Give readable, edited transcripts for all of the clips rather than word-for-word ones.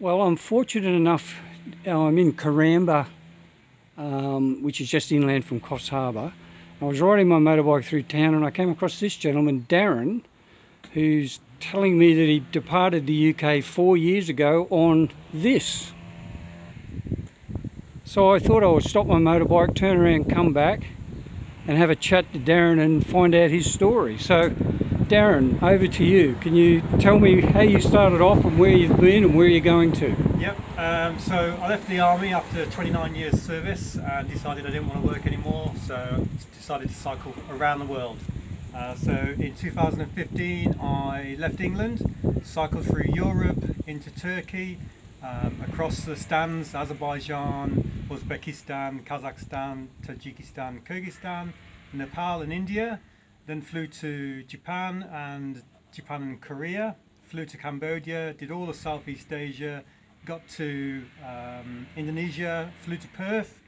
Well, I'm fortunate enough, I'm in Karamba, which is just inland from Coffs Harbour. I was riding my motorbike through town and I came across this gentleman, Darren, who's telling me that he departed the UK 4 years ago on this. So I thought I would stop my motorbike, turn around, come back and have a chat to Darren and find out his story. So Darren, over to you. Can you tell me how you started off and where you've been and where you're going to? Yep, so I left the army after 29 years service and decided I didn't want to work anymore, so I decided to cycle around the world. So in 2015 I left England, cycled through Europe into Turkey, across the stands, Azerbaijan, Uzbekistan, Kazakhstan, Tajikistan, Kyrgyzstan, Nepal and India. Then flew to Japan and Korea, flew to Cambodia, did all of Southeast Asia, got to Indonesia, flew to Perth,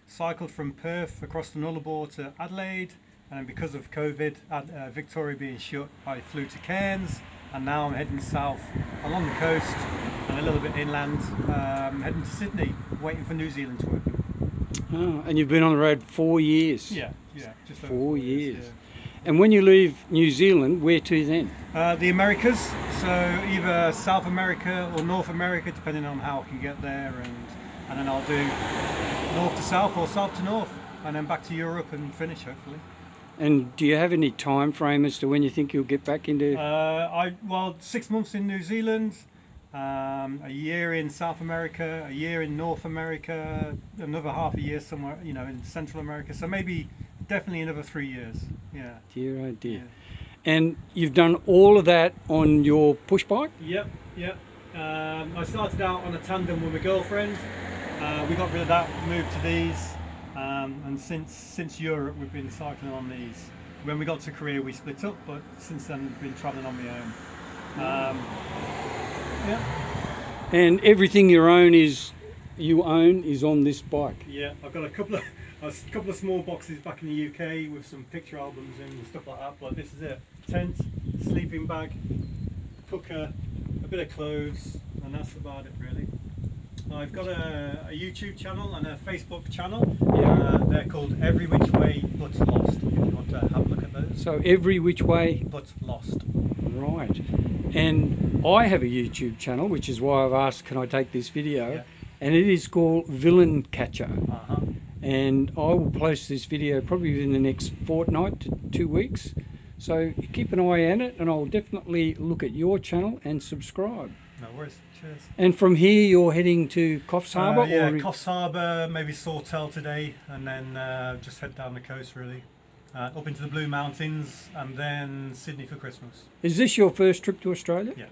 cycled from Perth across the Nullarbor to Adelaide, and because of COVID, Victoria being shut, I flew to Cairns, and now I'm heading south along the coast and a little bit inland, heading to Sydney, waiting for New Zealand to open. Oh, and you've been on the road 4 years? Yeah, just over 4 years. yeah. And when you leave New Zealand, where to then? The Americas, so either South America or North America, depending on how I can get there, and then I'll do north to south or south to north, and then back to Europe and finish hopefully. And do you have any time frame as to when you think you'll get back into? Well, 6 months in New Zealand, a year in South America, a year in North America, another half a year somewhere, in Central America. So maybe definitely another 3 years. Yeah. Dear, oh dear. Yeah. And you've done all of that on your push bike? Yep. I started out on a tandem with my girlfriend. We got rid of that, moved to these, and since Europe we've been cycling on these. When we got to Korea we split up, but since then we've been travelling on my own. Yeah. And everything you own is on this bike? Yeah, I've got a couple of small boxes back in the UK with some picture albums and stuff like that, but this is it. Tent, sleeping bag, cooker, a bit of clothes, and that's about it really. I've got a YouTube channel and a Facebook channel. Yeah. They're called Every Which Way But Lost, if you want to have a look at those. So Every Which Way But Lost. Right. And I have a YouTube channel, which is why I've asked, can I take this video? Yeah. And it is called Villain Catcher. Uh-huh. And I will post this video probably within the next fortnight to 2 weeks. So keep an eye on it, and I'll definitely look at your channel and subscribe. No worries. Cheers. And from here you're heading to Coffs Harbour? Yeah, Coffs Harbour, maybe Sawtell today, and then just head down the coast really. Up into the Blue Mountains, and then Sydney for Christmas. Is this your first trip to Australia? Yeah.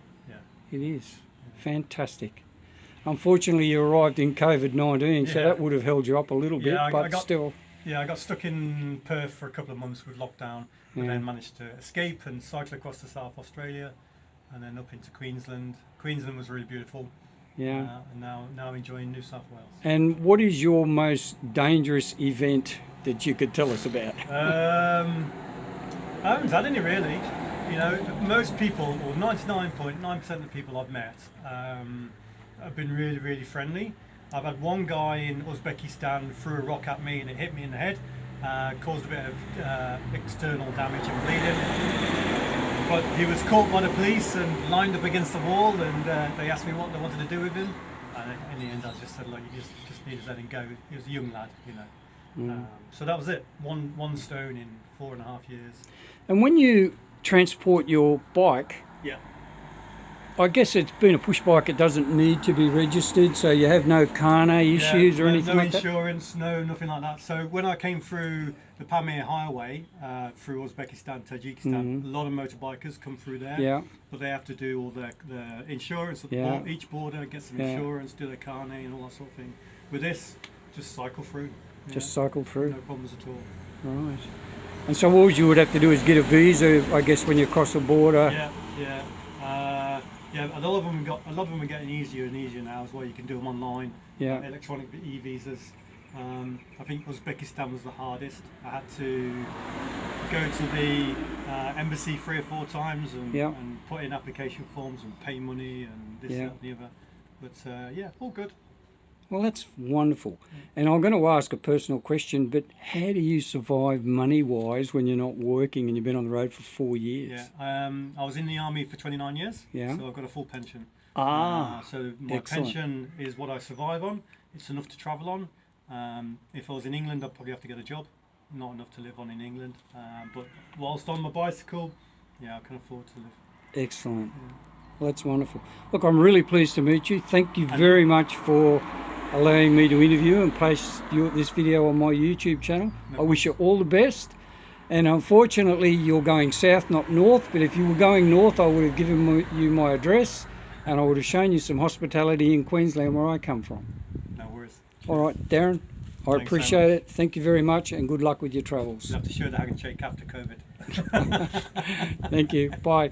It is. Yeah. Fantastic. Unfortunately you arrived in COVID-19, so that would have held you up a little bit, but still. Yeah, I got stuck in Perth for a couple of months with lockdown, and then managed to escape and cycle across to South Australia, and then up into Queensland. Queensland was really beautiful. Yeah. And now enjoying New South Wales. And what is your most dangerous event that you could tell us about? I haven't had any really. Most people, or 99.9% of the people I've met, have been really, really friendly. I've had one guy in Uzbekistan threw a rock at me and it hit me in the head, caused a bit of external damage and bleeding. But he was caught by the police and lined up against the wall, and they asked me what they wanted to do with him. And in the end, I just said, look, you just need to let him go. He was a young lad, So that was it. One stone in 4.5 years. And when you transport your bike, yeah, I guess it's been a push bike, it doesn't need to be registered, so you have no carne issues or anything like that? No insurance, nothing like that. So when I came through the Pamir Highway, through Uzbekistan, Tajikistan, a lot of motorbikers come through there, but they have to do all their insurance at each border, get some insurance, do their carne and all that sort of thing. With this, just cycle through. Just cycle through? No problems at all. Right. And so all you would have to do is get a visa, I guess, when you cross the border? Yeah, a lot of them are getting easier and easier now as well. You can do them online. Yeah. Electronic e-visas. I think Uzbekistan was the hardest. I had to go to the embassy 3 or 4 times and put in application forms and pay money and this, that, and the other. But yeah, all good. Well, that's wonderful. And I'm going to ask a personal question, but how do you survive money-wise when you're not working and you've been on the road for 4 years? Yeah, I was in the army for 29 years, Yeah. so I've got a full pension. So my excellent. pension is what I survive on. It's enough to travel on. If I was in England, I'd probably have to get a job. Not enough to live on in England. But whilst on my bicycle, yeah, I can afford to live. Excellent. Yeah. Well, that's wonderful. Look, I'm really pleased to meet you. Thank you very much for allowing me to interview and place this video on my YouTube channel. I wish you all the best. And unfortunately, you're going south, not north. But if you were going north, I would have given you my address and I would have shown you some hospitality in Queensland where I come from. No worries. All right, Darren, I Thanks appreciate so it. Thank you very much and good luck with your travels. You'll have to show the hag and shake after COVID. Thank you. Bye.